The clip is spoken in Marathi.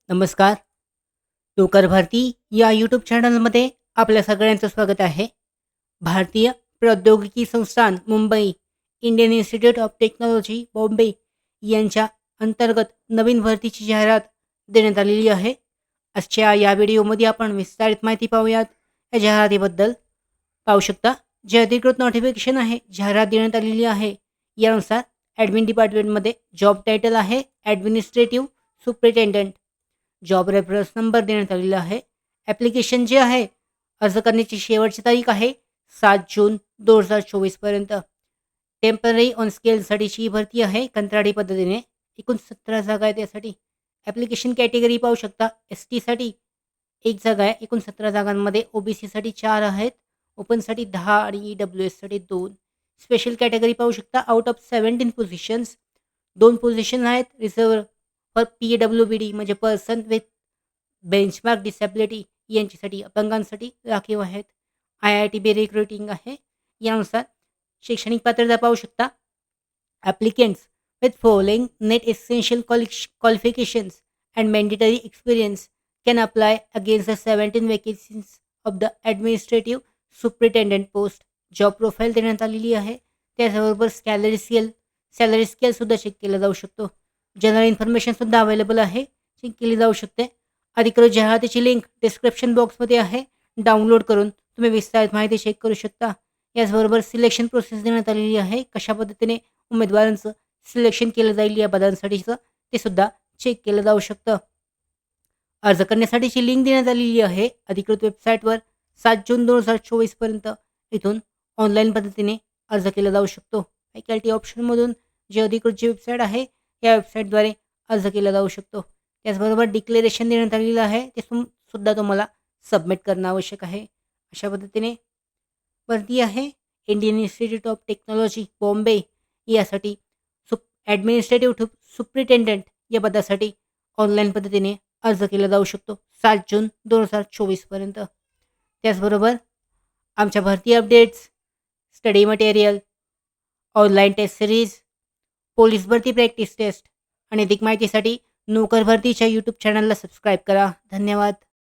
नमस्कार. नोकर भारती या यूट्यूब चॅनलमध्ये आपल्या सगळ्यांचं स्वागत आहे. भारतीय प्रौद्योगिकी संस्थान Mumbai, Indian institute of technology Bombay यांच्या अंतर्गत नवीन भरतीची जाहिरात देण्यात आलेली आहे. आजच्या या व्हिडिओमध्ये आपण विस्तारित माहिती पाहूयात या जाहिरातीबद्दल. पाहू शकता, जे अधिकृत नोटिफिकेशन आहे, जाहिरात देण्यात आलेली आहे. यानुसार ॲडमिन डिपार्टमेंटमध्ये जॉब टायटल आहे administrative superintendent. Job reference number देण्यात आलेला आहे. ॲप्लिकेशन जे आहे, अर्ज करण्याची शेवटची तारीख आहे 7 जून 2024 पर्यंत. टेम्पररी ऑन स्केलसाठीची ही भरती आहे कंत्राटी पद्धतीने. एकूण 17 जागा आहेत यासाठी. ॲप्लिकेशन कॅटेगरी पाहू शकता, STसाठी 1 जागा आहे. एकूण 17 जागांमध्ये OBCसाठी 4 आहेत, ओपनसाठी 10 आणि EWSसाठी 2. स्पेशल कॅटेगरी पाहू शकता, आउट ऑफ 17 पोझिशन्स 2 पोझिशन आहेत रिझर्व्ह फॉर PWBD म्हणजे पर्सन विथ बेंचमार्क डिसॅबिलिटी यांच्यासाठी, अपंगांसाठी राखीव आहेत. IITB रिक्रुटिंग आहे. यानुसार शैक्षणिक पात्रता पाहू शकता, applicants with following net essential qualifications and mandatory experience can apply against the 17 vacancies of the administrative superintendent post. Job profile देण्यात आलेली आहे. त्याचबरोबर सॅलरी स्केलसुद्धा चेक केला जाऊ शकतो. जनरल इन्फॉर्मेशनसुद्धा अवेलेबल आहे, चेक केली जाऊ शकते. अधिकृत जाहिरातीची लिंक डिस्क्रिप्शन बॉक्समध्ये आहे. डाउनलोड करून तुम्ही विस्तारित माहिती चेक करू शकता. याचबरोबर सिलेक्शन प्रोसेस देण्यात आलेली आहे. कशा पद्धतीने उमेदवारांचं सिलेक्शन केलं जाईल या पदांसाठीचं ते सुद्धा चेक केलं जाऊ शकतं. अर्ज करण्यासाठीची लिंक देण्यात आलेली आहे अधिकृत वेबसाईटवर 7 जून 2024 पर्यंत. इथून ऑनलाईन पद्धतीने अर्ज केला जाऊ शकतो. फॅकल्टी ऑप्शनमधून जे अधिकृत जी वेबसाईट आहे, या वेबसाईटद्वारे अर्ज केला जाऊ शकतो. त्याचबरोबर डिक्लेरेशन देण्यात आलेलं आहे, ते सुद्धा तुम्हाला सबमिट करणं आवश्यक आहे. अशा पद्धतीने भरती आहे Indian institute of technology Bombay यासाठी ॲडमिनिस्ट्रेटिव्ह सुपरिटेंडंट या पदासाठी ऑनलाईन पद्धतीने अर्ज केला जाऊ शकतो 7 जून 2024 पर्यंत. त्याचबरोबर आमच्या भरती updates, study material, online test series, police भरती प्रॅक्टिस टेस्ट आणि अधिक माहितीसाठी नोकर भरतीच्या यूट्यूब चॅनलला सबस्क्राईब करा. धन्यवाद.